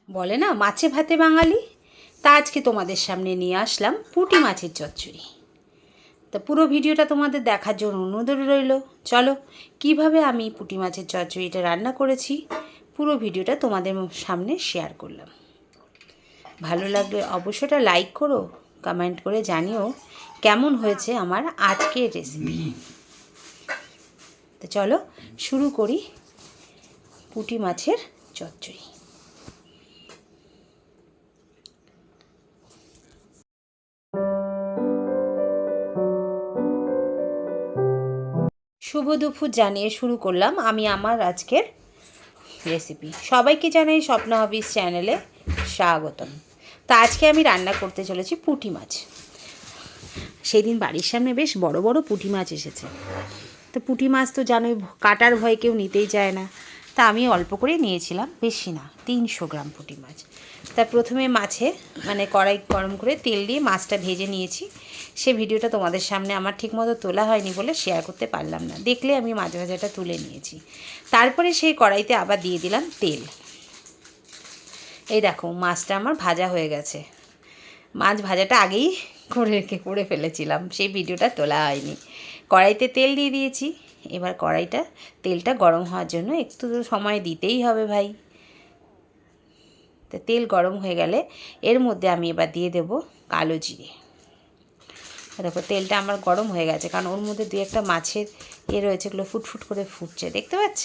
বলে না মাছে ভাতে বাঙালি, তা আজকে তোমাদের সামনে নিয়ে আসলাম পুঁটি মাছের চচ্চড়ি। তা পুরো ভিডিওটা তোমাদের দেখার জন্য অনুরোধ রইল। চলো কিভাবে আমি পুঁটি মাছের চচ্চড়িটা রান্না করেছি পুরো ভিডিওটা তোমাদের সামনে শেয়ার করলাম। ভালো লাগলে অবশ্যই লাইক করো, কমেন্ট করে জানিও কেমন হয়েছে আমার আজকের রেসিপি। তো চলো শুরু করি পুঁটি মাছের চচ্চড়ি। শুভ দুপুর জানিয়ে শুরু করলাম আমি আমার আজকের রেসিপি। সবাইকে জানাই স্বপ্ন হবিস চ্যানেলে স্বাগতম। তা আজকে আমি রান্না করতে চলেছি পুঁটি মাছ। সেদিন বাড়ির সামনে বেশ বড় বড় পুঁটি মাছ এসেছে। তো পুঁটি মাছ তো জানোই কাটার ভয় কেউ নিতেই চায় না। তা আমি অল্প করে নিয়েছিলাম, বেশি না, 300 গ্রাম পুঁটি মাছ। তা প্রথমে মাছে কড়াই গরম করে তেল দিয়ে মাছটা ভেজে নিয়েছি। সে ভিডিওটা তোমাদের সামনে আমার ঠিকমতো তোলা হয়নি বলে শেয়ার করতে পারলাম না, দেখলে আমি মাছ ভাজাটা তুলে নিয়েছি। তারপরে সেই কড়াইতে আবার দিয়ে দিলাম তেল। এই দেখো মাছটা আমার ভাজা হয়ে গেছে। মাছ ভাজাটা আগেই করে ফেলেছিলাম, সেই ভিডিওটা তোলা হয়নি। কড়াইতে তেল দিয়ে দিয়েছি। এবার তেলটা গরম হওয়ার জন্য একটু সময় দিতেই হবে ভাই। তো তেল গরম হয়ে গেলে এর মধ্যে আমি এবার দিয়ে দেব কালো জিরে। দেখো তেলটা আমার গরম হয়ে গেছে, কারণ ওর মধ্যে দু একটা মাছের রয়েছে, এগুলো ফুটফুট করে ফুটছে, দেখতে পাচ্ছ।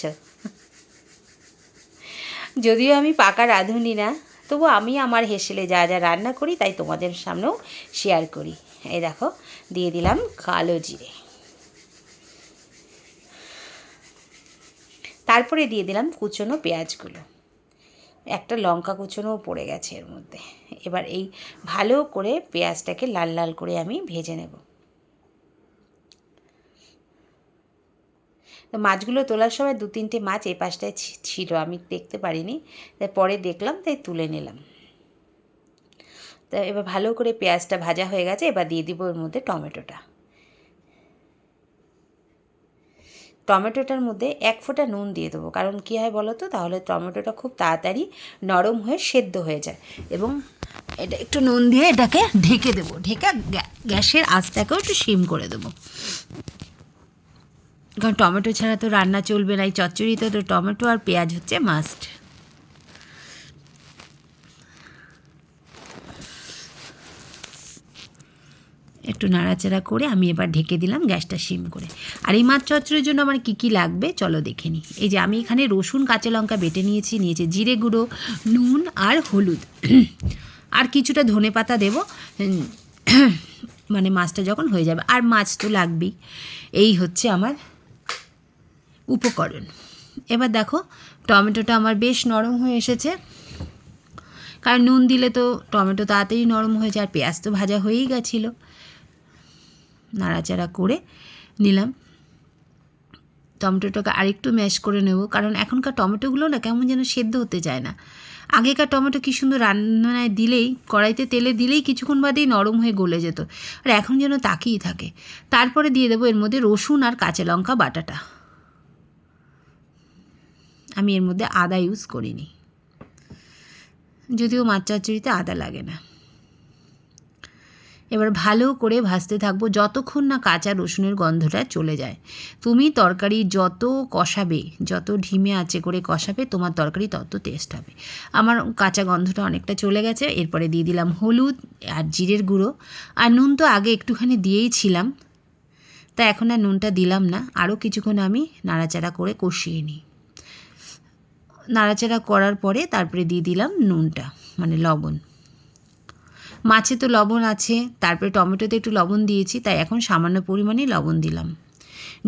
যদিও আমি পাকা রাঁধুনি না, তবু আমি আমার হেসেলে যা যা রান্না করি তাই তোমাদের সামনেও শেয়ার করি। এই দেখো দিয়ে দিলাম কালো জিরে। তারপরে দিয়ে দিলাম কুচনো পেঁয়াজগুলো, একটা লঙ্কা কুচনোও পড়ে গেছে এর মধ্যে। এবার এই ভালো করে পেঁয়াজটাকে লাল লাল করে আমি ভেজে নেব। তো মাছগুলো তোলার সময় 2-3টে মাছ এই পাশটায় ছিল, আমি দেখতে পারিনি, তাই পরে দেখলাম, তাই তুলে নিলাম। তো এবার ভালো করে পেঁয়াজটা ভাজা হয়ে গেছে। এবার দিয়ে দিব এর মধ্যে টমেটোটার মধ্যে 1 ফোঁটা নুন দিয়ে দেবো, কারণ কী হয় বলো তো, তাহলে টমেটোটা খুব তাড়াতাড়ি নরম হয়ে সেদ্ধ হয়ে যায়। এবং এটা একটু নুন দিয়ে এটাকে ঢেকে দেবো, ঢেকে গ্যাসের আঁচটাকেও একটু সিম করে দেবো, কারণ টমেটো ছাড়া তো রান্না চলবে না। এই চচ্চড়িতে তো টমেটো আর পেঁয়াজ হচ্ছে মাস্ট। একটু নাড়াচাড়া করে আমি এবার ঢেকে দিলাম, গ্যাসটা সিম করে। আর এই মাছ চচ্চড়ির জন্য আমার কী কী লাগবে চলো দেখে নিই। এই যে আমি এখানে রসুন কাঁচা লঙ্কা বেটে নিয়েছি জিরে গুঁড়ো, নুন আর হলুদ, আর কিছুটা ধনে পাতা দেবো মাছটা যখন হয়ে যাবে। আর মাছ তো লাগবেই। এই হচ্ছে আমার উপকরণ। এবার দেখো টমেটোটা আমার বেশ নরম হয়ে এসেছে, কারণ নুন দিলে তো টমেটো তাড়াতাড়ি নরম হয়ে যায়, আর পেঁয়াজ তো ভাজা হয়েই গেছিলো। নাড়াচাড়া করে নিলাম। টমেটোটাকে আরেকটু ম্যাশ করে নেব, কারণ এখনকার টমেটোগুলো না কেমন যেন সেদ্ধ হতে চায় না। আগেকার টমেটো কী সুন্দর রান্নায় দিলেই, কড়াইতে তেলে দিলেই কিছুক্ষণ বাদেই নরম হয়ে গলে যেত, আর এখন যেন তাকিয়ে থাকে। তারপরে দিয়ে দেবো এর মধ্যে রসুন আর কাঁচা লঙ্কা বাটাটা। আমি এর মধ্যে আদা ইউজ করিনি, যদিও মাছ চচ্চড়িতে আদা লাগে না। এবার ভালো করে ভাজতে থাকবো যতক্ষণ না কাঁচা রসুনের গন্ধটা চলে যায়। তুমি তরকারি যত কষাবে, যত ঢিমে আঁচে করে কষাবে, তোমার তরকারি তত টেস্ট হবে। আমার কাঁচা গন্ধটা অনেকটা চলে গেছে। এরপরে দিয়ে দিলাম হলুদ আর জিরের গুঁড়ো, আর নুন তো আগে একটুখানি দিয়েই ছিলাম, তা এখন আর নুনটা দিলাম না। আরও কিছুক্ষণ আমি নাড়াচাড়া করে কষিয়ে নিই। নাড়াচাড়া করার পরে তারপরে দিয়ে দিলাম নুনটা, লবণ। মাছে তো লবণ আছে, তারপরে টমেটোতে একটু লবণ দিয়েছি, তাই এখন সামান্য পরিমাণে লবণ দিলাম।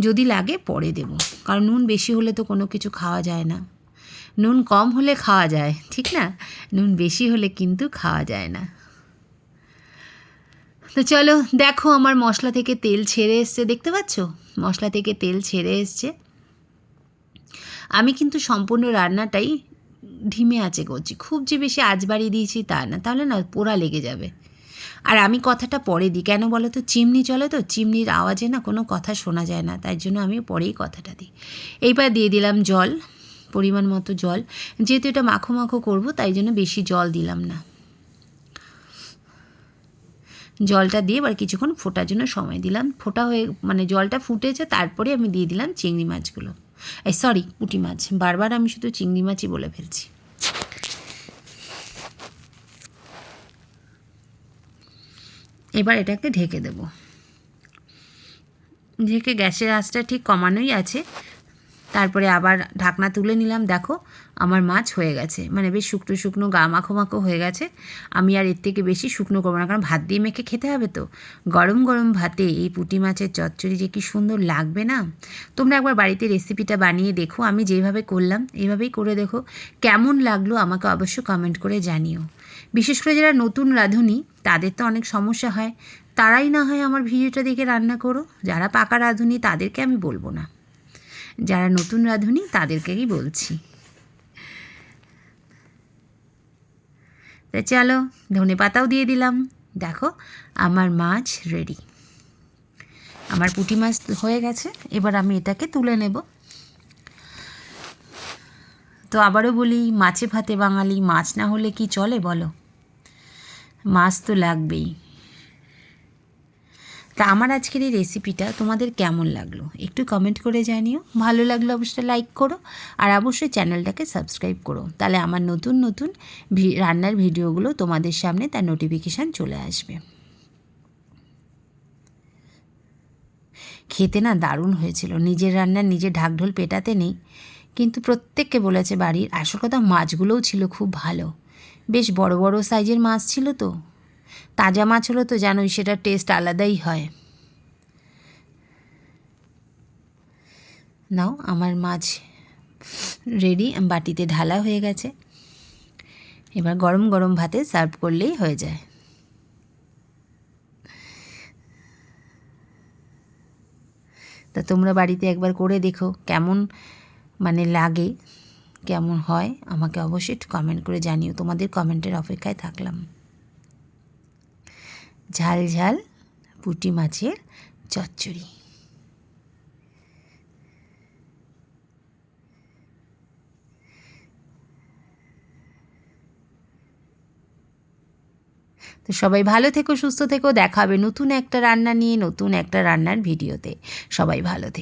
যদি লাগে পরে দেব, কারণ নুন বেশি হলে তো কোনো কিছু খাওয়া যায় না। নুন কম হলে খাওয়া যায়, ঠিক না? নুন বেশি হলে কিন্তু খাওয়া যায় না। তো চলো দেখো আমার মশলা থেকে তেল ছেড়ে এসছে, দেখতে পাচ্ছ? মশলা থেকে তেল ছেড়ে এসছে। আমি কিন্তু সম্পূর্ণ রান্নাটাই ধিমে আঁচে করছি, খুব যে বেশি আঁচ বাড়িয়ে দিয়েছি তা না, তাহলে না পোড়া লেগে যাবে। আর আমি কথাটা পরে দিই, কেন বলো তো, চিমনি চলে তো, চিমনির আওয়াজে না কোনো কথা শোনা যায় না, তাই জন্য আমি পরেই কথাটা দিই। এইবার দিয়ে দিলাম জল, পরিমাণ মতো জল, যেহেতু এটা মাখো মাখো করবো তাই জন্য বেশি জল দিলাম না। জলটা দিয়ে এবার কিছুক্ষণ ফোটার জন্য সময় দিলাম। ফোটা হয়ে মানে জলটা ফুটেছে, তারপরে আমি দিয়ে দিলাম চিংড়ি মাছগুলো, সরি পুঁটি মাছ, বারবার আমি শুধু চিংড়ি মাছই বলে ফেলছি। এবার এটাকে ঢেকে দেব। ঢেকে গ্যাসের আঁচটা ঠিক কমানোই আছে। তারপরে আবার ঢাকনা তুলে নিলাম। দেখো আমার মাছ হয়ে গেছে, মানে বেশ শুকনো শুকনো গা মাখো মাখো হয়ে গেছে। আমি আর এর থেকে বেশি শুকনো করবো না, কারণ ভাত দিয়ে মেখে খেতে হবে তো। গরম গরম ভাতে এই পুঁটি মাছের চচ্চড়ি যে কী সুন্দর লাগবে না। তোমরা একবার বাড়িতে রেসিপিটা বানিয়ে দেখো, আমি যেভাবে করলাম এইভাবেই করে দেখো, কেমন লাগলো আমাকে অবশ্যই কমেন্ট করে জানিও। বিশেষ করে যারা নতুন রাঁধুনি তাদের তো অনেক সমস্যা হয়, তারাই না হয় আমার ভিডিওটা দেখে রান্না করো। যারা পাকা রাঁধুনি তাদেরকে আমি বলবো না, যারা নতুন রাঁধুনি তাদেরকেই বলছি। চলো ধনে পাতাও দিয়ে দিলাম। দেখো আমার মাছ রেডি, আমার পুঁটি মাছ হয়ে গেছে। এবার আমি এটাকে তুলে নেব। তো আবারও বলি, মাছে ভাতে বাঙালি, মাছ না হলে কি চলে বলো? মাছ তো লাগবেই। তা আমার আজকের এই রেসিপিটা তোমাদের কেমন লাগলো একটু কমেন্ট করে জানিও। ভালো লাগলে অবশ্যই লাইক করো, আর অবশ্যই চ্যানেলটাকে সাবস্ক্রাইব করো, তাহলে আমার নতুন নতুন রান্নার ভিডিওগুলো তোমাদের সামনে তার নোটিফিকেশান চলে আসবে। খেতে না দারুণ হয়েছিল। নিজের রান্নার নিজে ঢাকঢোল পেটাতে নেই, কিন্তু প্রত্যেককে বলেছে বাড়ির। আসল কথা মাছগুলোও ছিল খুব ভালো, বেশ বড় বড় সাইজের মাছ ছিল তো। তাজা মাছ হলো তো জানোই, সেটার টেস্ট আলাদাই হয়। নাও আমার মাছ রেডি, বাটিতে ঢালা হয়ে গেছে। এবার গরম গরম ভাতে সার্ভ করলেই হয়ে যায়। তা তোমরা বাড়িতে একবার করে দেখো কেমন মানে লাগে, কেমন হয় আমাকে অবশ্যই কমেন্ট করে জানিও। তোমাদের কমেন্টের অপেক্ষায় থাকলাম। ঝাল ঝাল পুঁটি মাছের চচ্চড়ি। তো সবাই ভালো থেকো, সুস্থ থেকো। দেখা হবে নতুন একটা রান্না নিয়ে, নতুন একটা রান্নার ভিডিওতে। সবাই ভালো থেকো।